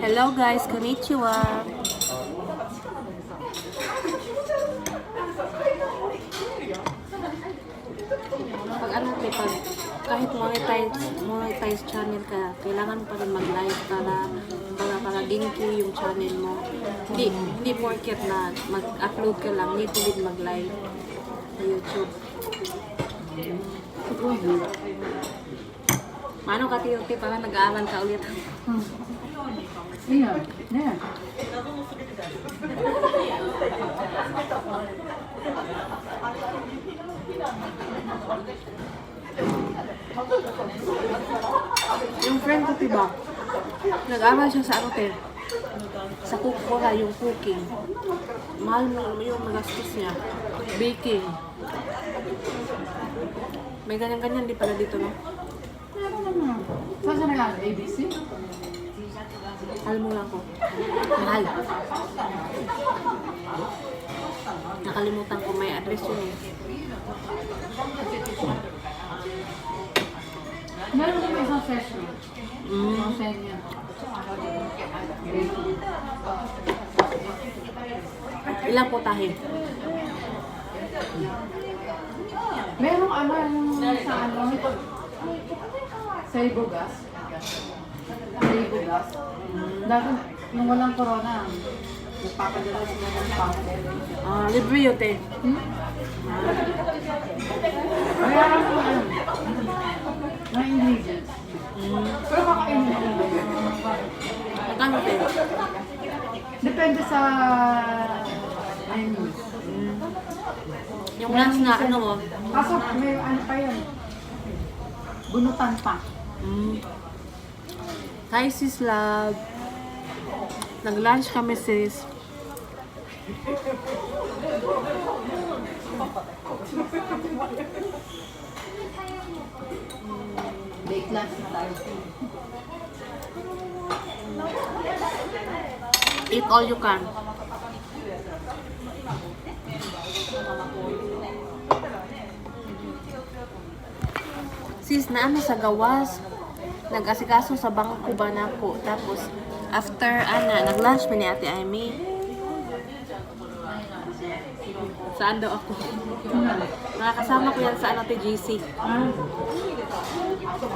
Hello guys, konnichiwa. Pag ano pag kahit monetize channel ka, kailangan pa rin mag-live para ginki yung channel mo. Hindi porket na mag-upload ka lang, need to din mag-live sa YouTube. Paano ka tiyote para nag-aaral ka ulit? Yeah, yeah. Yung friend ko, diba? Nag-aaral siya sa ano, sa kukura, yung cooking. Mahal mo yung magastos niya. Baking. May ganyan-ganyan di pala dito, no? Saan siya nag-aaral? ABC? Mahal mo lang ko. Mahal. Nakalimutan ko may address yun eh. Meron kami isang session. Isang session. Ilang putahe? Merong ano yung sa ano? Sa Ibugas. Sa Ibugas. Dati, nung walang corona, nagpapadala sila ng pamper. Libre yun, te. Mayroon ko ano, mga ingredients. Pero kakainin mo lang. Magkano, te? Depende sa menu. Yung last na ano mo? Kaso may ano pa yun. Bunutan pa. Hi, sis love. Nag-lunch kami, sis. Late lunch na tayo. Eat all you can. Sis, na ano sa gawas, nag-asikaso sa bangko ba na po. Tapos, after, nag-lunch mi ni Ate Amy. Saan daw ako? Nakakasama ko yan sa Ate GC.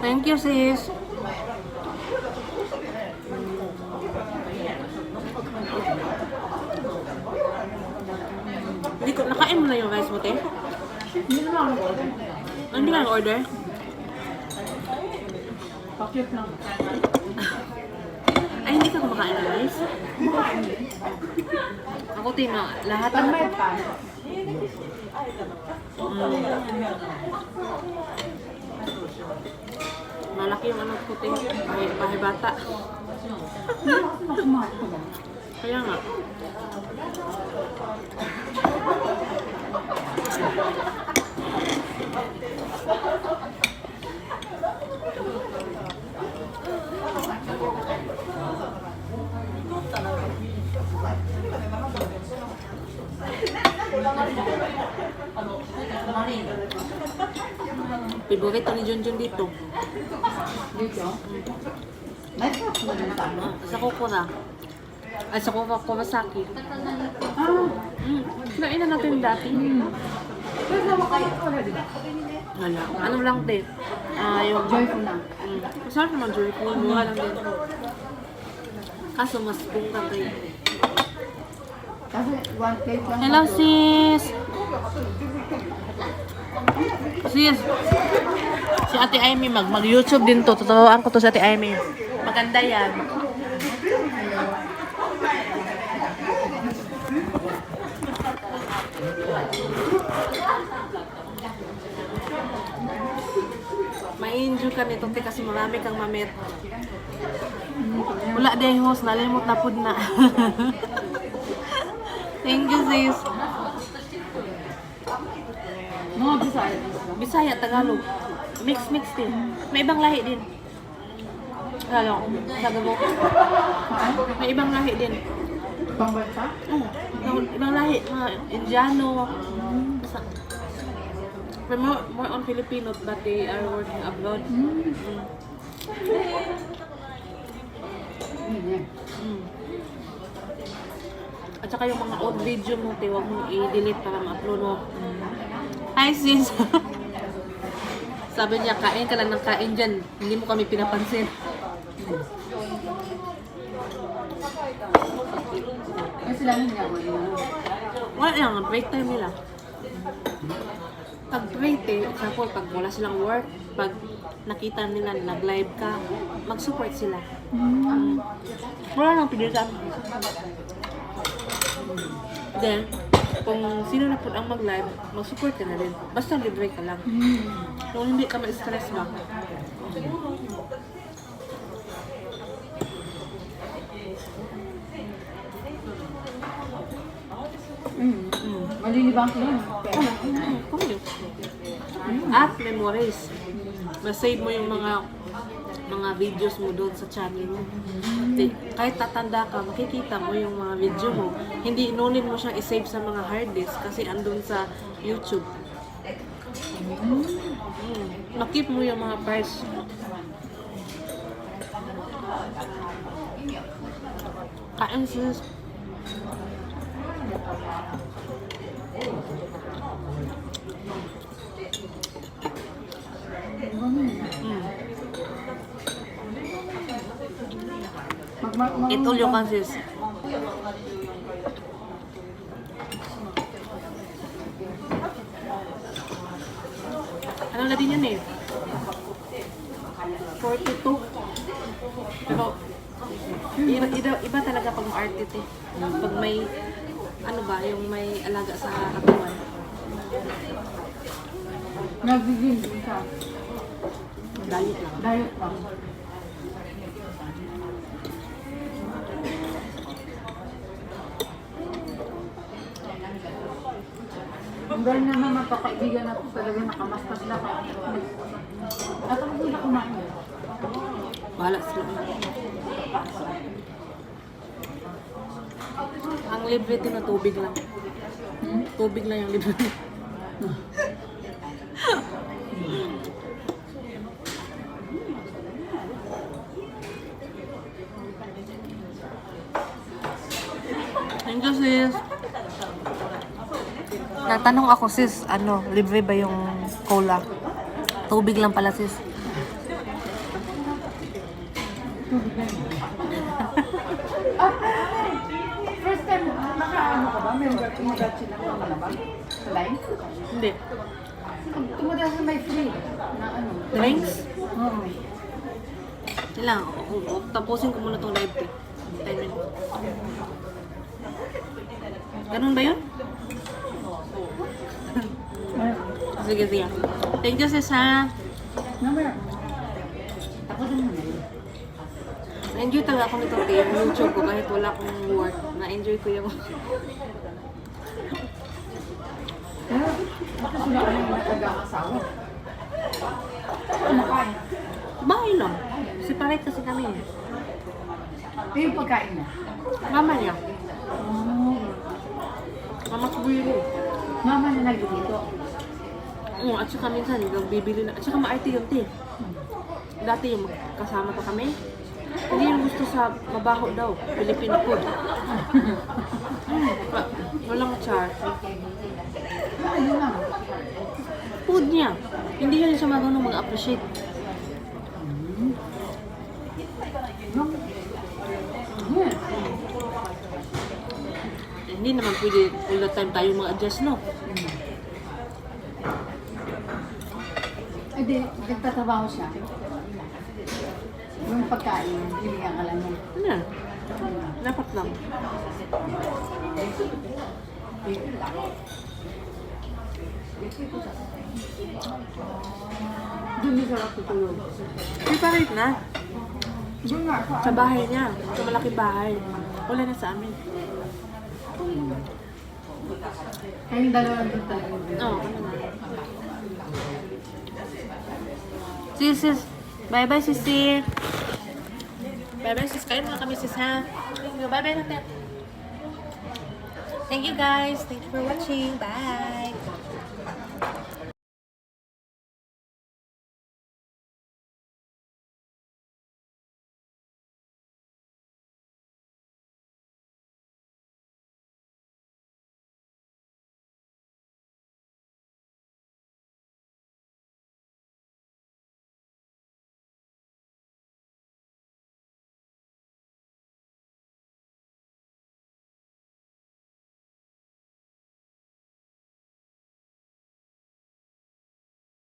Thank you, sis. Hindi ko, nakain mo na yung rice mo, te? Hindi naman ako order. Hindi ka nag-order? Pakyut lang. Ay, hindi ka kumakain ng rice? Ako, Tina, lahat Pag ng... may pan, Malaki yung ano ko, te. Pahay bata. hindi ako makumain ko ba? Kaya nga. Favorito ni Junjun dito. Dito? May sauce na din tayo. Sa Kokora. Ay, sa Kawasaki. Kinain na natin dati. Pero nawa kayo wala, di ba? Wala. Ano lang din? Yung... Joyful na. Masarap naman, joyful. Mura lang din. Kaso mas bungka kayo. Kasi one plate lang. Hello, sis! Sis! Si Ate Amy mag-YouTube din to. Tuturuan ko to si Ate Amy. Maganda yan. Ma-enjoy ka nito kasi marami kang mamit. Wala din host, nalimot na pud na. Thank you, sis. Mga Bisaya. Bisaya, Tagalog. Mix din. May ibang lahi din. Tagalog, Tagalog. May ibang lahi din. Pangbansa? Ibang lahi, mga Indiano. But more on Filipinos, but they are working abroad. Mm. At saka yung mga old video mo, huwag mo i-delete para ma-upload mo. Hi sis! Sabi niya, kain ka lang ng kain dyan. Hindi mo kami pinapansin. Kasi lang niya ako yun. Wala lang, break time nila. Pag break eh, example, pag wala silang work, pag nakita nila na nag-live ka, mag-support sila. Wala nang pilitan. Then, kung sino na po ang mag-live, mag-support ka na rin. Basta libre ka lang. Kung hindi ka ma-stress ba? Malilibang ko yun. Kung yun. At memories. Ma-save mo yung mga videos mo doon sa channel mo. Kahit tatanda ka, makikita mo yung mga video mo. Hindi inunin mo siyang isave sa mga hard disk kasi andun sa YouTube. Makip mo yung mga parts. Kain sis. Itulyo ka sis. Ano na din yan eh? 42. Pero iba talaga pag artist eh. Pag may ano ba, yung may alaga sa katawan. Nagiging din siya. Diet lang. Diet lang. Ang dahil naman magkakaibigan natin talaga nakamastas na ka. At ako hindi na kumain. Bahala sila. Ang libre din na tubig lang. Tubig lang yung libre. Thank you sis. Natanong ako sis, ano, libre ba yung cola? Tubig lang pala sis. First time, nakaano ka ba? May umagat sila ng malabang? Sa line? Hindi. Tumadala sa may free na ano? Drinks? Oo. Kailangan, tapusin ko muna itong live ko. 10 minutes. Ganun ba yun? Sige, sige. Thank you sis ha. Namaya. Ako din mo na yun. Na-enjoy talaga ako nito yung YouTube ko kahit wala akong work. Na-enjoy ko yung... Pero, bakit sila ka yung nagkag-asawa? Ano kain? Bahay lang. Separate kasi kami. Pero yung pagkain na? Mama niya. Oh. Mama ko bili. Mama na naglilito. Oo, at saka minsan, bibili na. At saka maarte yun, te. Dati yung kasama pa kami. Hindi yung gusto sa mabaho daw. Filipino food. Walang char. Ano lang? Food niya. Hindi yan siya marunong mag-appreciate. Yes. Hindi naman pwede all the time tayo mag-adjust, no? Eh di, nagtatrabaho siya. Yung pagkain, bibigyan ka lang yun. Ano yan? Dapat lang. Doon yung sarap tutulog. Separate na. Doon nga, Sa bahay niya. Sa malaking bahay. Wala na sa amin. kayong dalawa lang doon talaga. Oo, ano na. Sis. Bye-bye, sisi. Bye-bye, sis. Kain muna kami, sis, ha? Bye-bye natin. Thank you, guys. Thank you for watching. Bye.